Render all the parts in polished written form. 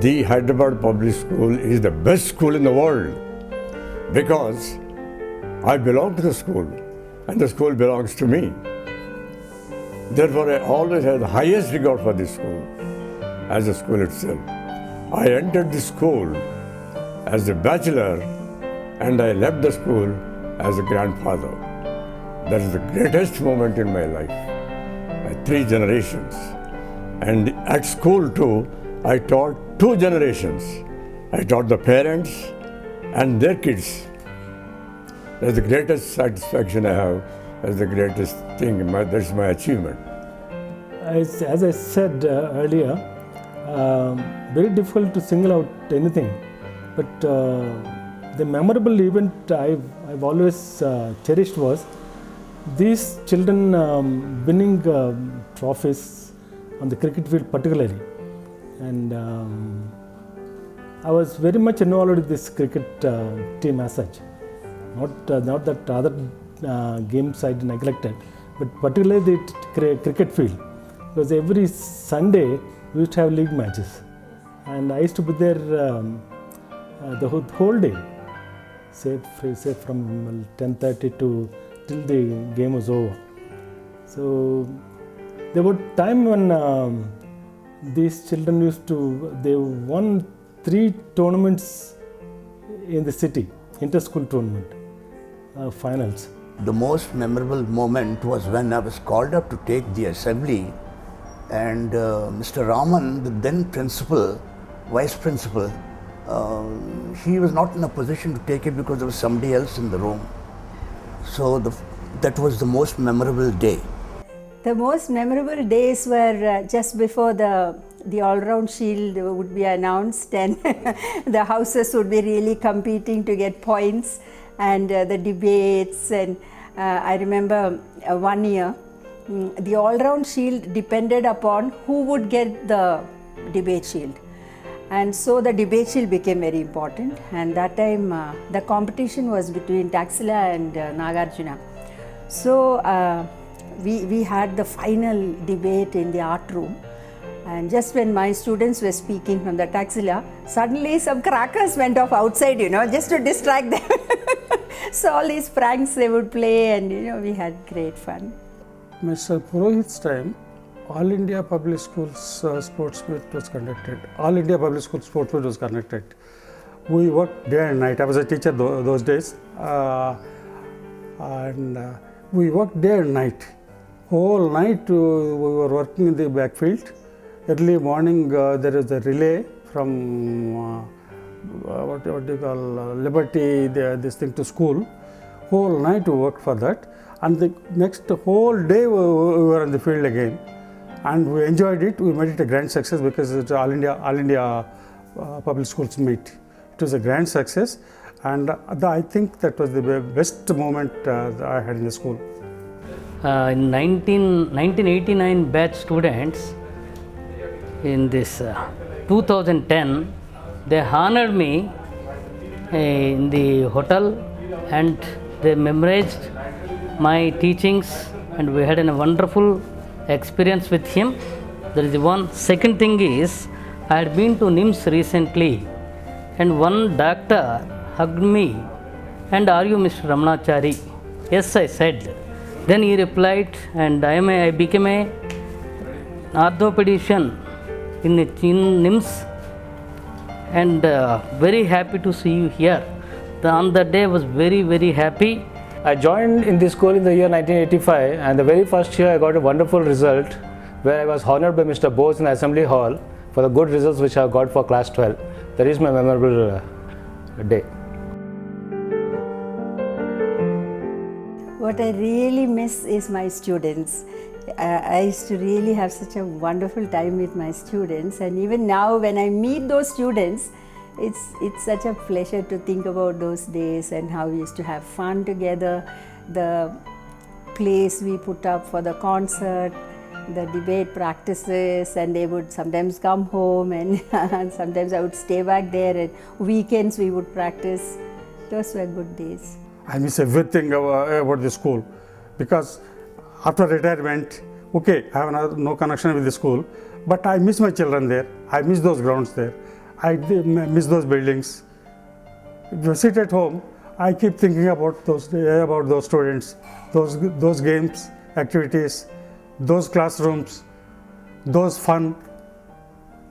the Hyderabad Public School is the best school in the world because I belong to the school and the school belongs to me. Therefore, I always have the highest regard for this school as the school itself. I entered the school as a bachelor and I left the school as a grandfather. That is the greatest moment in my life. 3 generations. And at school too, I taught 2 generations. I taught the parents and their kids. That's the greatest satisfaction I have. That's the greatest thing. That's my achievement. As I said earlier, very difficult to single out anything. But the memorable event I've always cherished was these children winning trophies on the cricket field particularly. And I was very much involved with this cricket team as such. Not that other games I neglected, but particularly the cricket field. Because every Sunday we used to have league matches. And I used to be there the whole day, say from 10:30 till the game was over. So there was time when these children they won 3 tournaments in the city, inter-school tournament, finals. The most memorable moment was when I was called up to take the assembly and Mr. Raman, the then principal, vice principal, he was not in a position to take it because there was somebody else in the room. So that was the most memorable day. The most memorable days were just before the all-round shield would be announced and the houses would be really competing to get points and the debates. And I remember one year, the all-round shield depended upon who would get the debate shield. And so the debate shield became very important, and that time the competition was between Taxila and Nagarjuna. So we had the final debate in the art room, and just when my students were speaking from the Taxila, suddenly some crackers went off outside, just to distract them. So all these pranks they would play, and we had great fun. Mr. Purohit's time, All India Public Schools sports meet was conducted. All India Public School sports meet was conducted. We worked day and night. I was a teacher those days, and we worked day and night. Whole night we were working in the backfield. Early morning there is a relay from what do you call Liberty, this thing to school. Whole night we worked for that, and the next whole day we were in the field again. And we enjoyed it. We made it a grand success because it's All India Public Schools meet. It was a grand success, and I think that was the best moment that I had in the school. In 1989 batch students, in this 2010, they honored me in the hotel, and they memorized my teachings, and we had a wonderful experience with him. There is one. Second thing is, I had been to NIMS recently, and one doctor hugged me and, "Are you Mr. Ramanachari?" Yes, I said. Then he replied, and I became a orthopedician in NIMS, and very happy to see you here. On that day I was very, very happy. I joined in this school in the year 1985, and the very first year I got a wonderful result where I was honored by Mr. Bose in the Assembly Hall for the good results which I got for class 12. That is my memorable day. What I really miss is my students. I used to really have such a wonderful time with my students, and even now when I meet those students, it's such a pleasure to think about those days and how we used to have fun together, the place we put up for the concert, the debate practices, and they would sometimes come home and sometimes I would stay back there, and weekends we would practice. Those were good days. I miss everything about the school because after retirement, okay, I have no connection with the school, but I miss my children there. I miss those grounds there. miss those buildings. If I sit at home, I keep thinking about those students, those games, activities, those classrooms, those fun,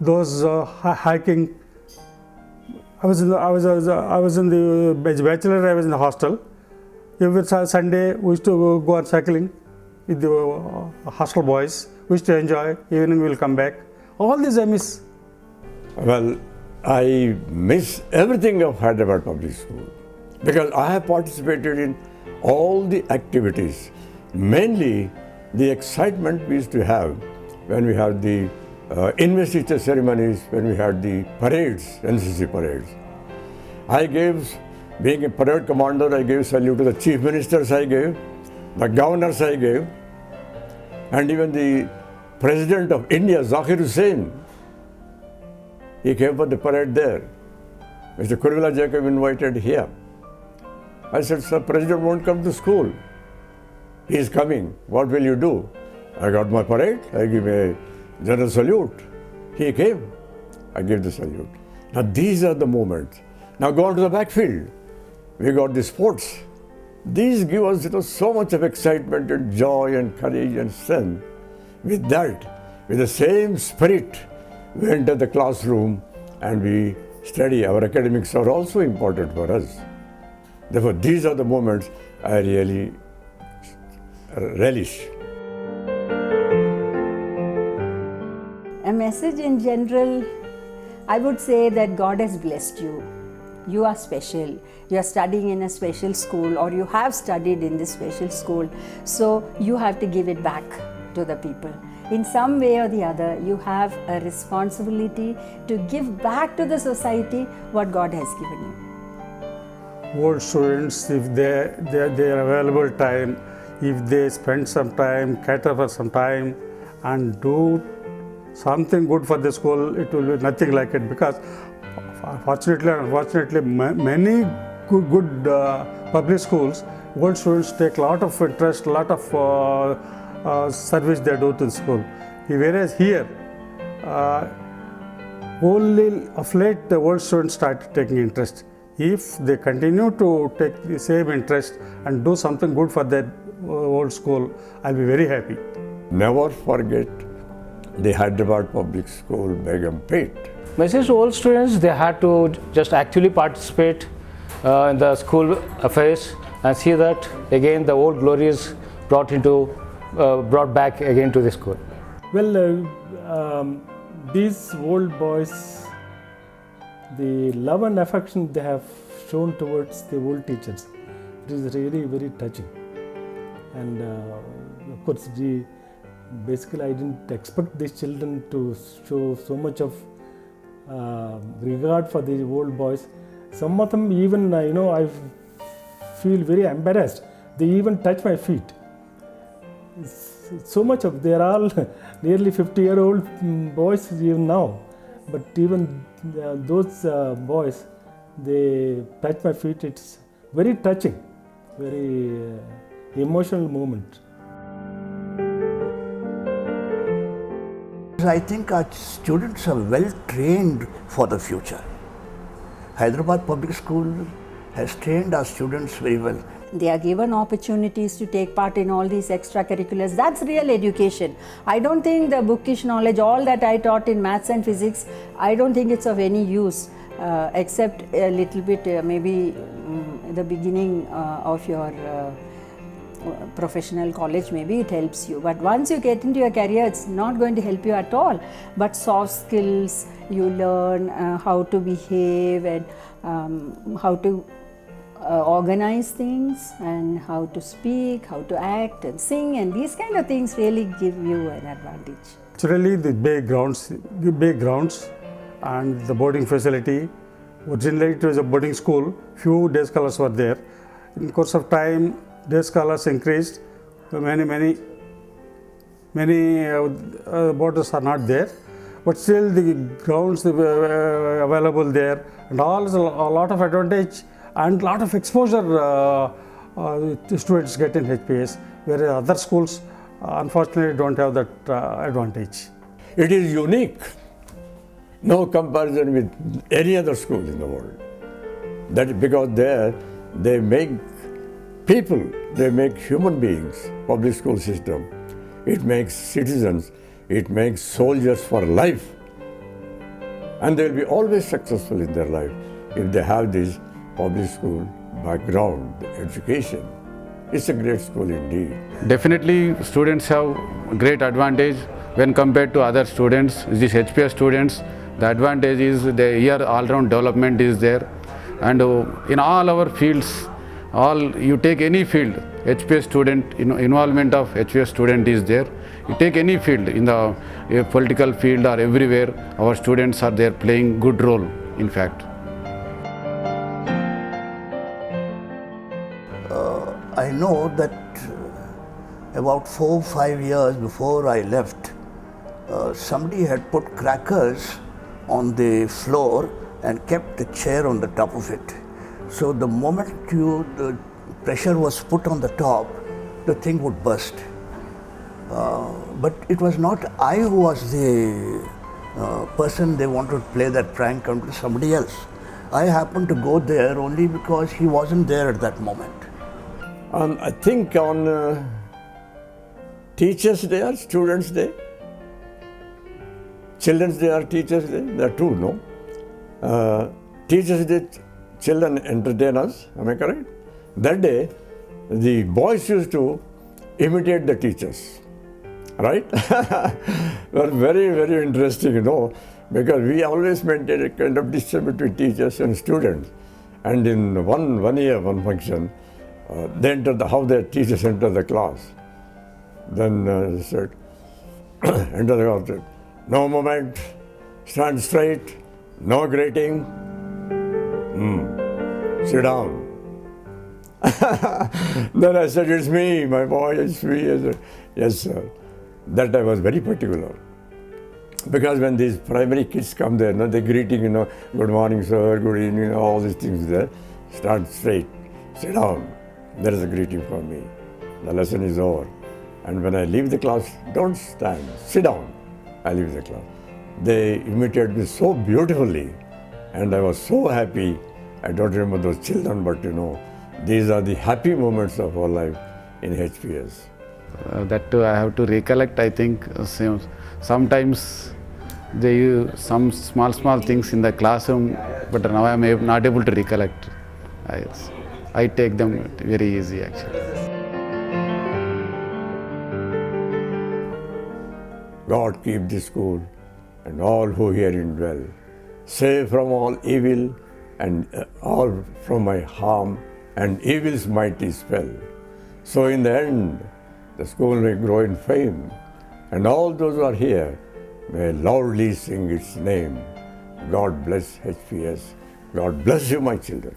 those hiking. I was in the bachelor. I was in the hostel. Every Sunday we used to go on cycling with the hostel boys. We used to enjoy. Evening we will come back. All these I miss. Well, I miss everything of Hyderabad Public School because I have participated in all the activities, mainly the excitement we used to have when we had the investiture ceremonies, when we had the parades, NCC parades. Being a parade commander, I gave salute to the chief ministers, the governors I gave, and even the President of India, Zakir Hussain, he came for the parade there. Mr. Kurvila Jacob invited here. I said, sir, President won't come to school. He is coming. What will you do? I got my parade. I give a general salute. He came. I gave the salute. Now these are the moments. Now go on to the backfield. We got the sports. These give us so much of excitement and joy and courage and strength. With that, with the same spirit, we enter the classroom and we study. Our academics are also important for us. Therefore, these are the moments I really relish. A message in general, I would say that God has blessed you. You are special. You are studying in a special school, or you have studied in this special school. So you have to give it back to the people. In some way or the other, you have a responsibility to give back to the society what God has given you. Old students, if their available time, if they spend some time, cater for some time, and do something good for the school, it will be nothing like it. Because fortunately and unfortunately, many good public schools, old students take a lot of interest, a lot of service they do to the school. Whereas here, only of late the old students started taking interest. If they continue to take the same interest and do something good for their old school, I'll be very happy. Never forget the Hyderabad Public School, Begumpet. Message to all students, they had to just actually participate in the school affairs and see that again the old glory is brought back again to the school. Well, these old boys, the love and affection they have shown towards the old teachers, it is really very touching. And of course, basically I didn't expect these children to show so much of regard for the old boys. Some of them even, I feel very embarrassed. They even touch my feet. So much of, they are all nearly 50-year-old boys even now. But even those boys, they touch my feet. It's very touching, very emotional moment. I think our students are well trained for the future. Hyderabad Public School has trained our students very well. They are given opportunities to take part in all these extracurriculars. That's real education. I don't think the bookish knowledge, all that I taught in maths and physics, I don't think it's of any use, except a little bit, maybe the beginning of your professional college, maybe it helps you. But once you get into your career, it's not going to help you at all. But soft skills, you learn how to behave and how to organize things and how to speak, how to act and sing, and these kind of things really give you an advantage. Naturally, the big grounds and the boarding facility. Originally it was a boarding school, few day scholars were there. In course of time, day scholars increased, many boarders are not there, but still the grounds available there, and also a lot of advantage and lot of exposure students get in HPS, whereas other schools unfortunately don't have that advantage. It is unique No comparison with any other school in the world. That is because there they make people, they make human beings, public school system. It makes citizens, it makes soldiers for life. And they will be always successful in their life if they have this public school background, education. It's a great school indeed. Definitely students have great advantage when compared to other students. These HPS students, the advantage is here all-round development is there, and in all our fields, you take any field, HPS student, involvement of HPS student is there. You take any field in the political field or everywhere, our students are there playing good role in fact. I know that about 4 or 5 years before I left, somebody had put crackers on the floor and kept the chair on the top of it. So the moment the pressure was put on the top, the thing would burst. But it was not I who was the person they wanted to play that prank on to somebody else. I happened to go there only because he wasn't there at that moment. I think on Teachers' Day or Students' Day, Children's Day or Teachers' Day, they are two, no? Teachers' Day, children entertain us, am I correct? That day, the boys used to imitate the teachers, right? Well, very, very interesting, because we always maintain a kind of distance between teachers and students. And in one year, one function, they enter how the teachers enter the class. Then they said, enter the class, no moment, stand straight, no greeting, sit down. Then I said, it's me, my boy, it's me. I said, yes, sir. That I was very particular. Because when these primary kids come there, they're greeting, good morning, sir, good evening, all these things there. Stand straight, sit down. There is a greeting for me. The lesson is over. And when I leave the class, don't stand, sit down. I leave the class. They imitated me so beautifully, and I was so happy. I don't remember those children, but these are the happy moments of our life in HPS. That too I have to recollect, I think. Sometimes they use some small things in the classroom, but now I am not able to recollect. I take them very easy actually. God keep this school and all who herein dwell, safe from all evil and all from my harm and evil's mighty spell. So in the end, the school may grow in fame, and all those who are here may loudly sing its name. God bless HPS. God bless you, my children.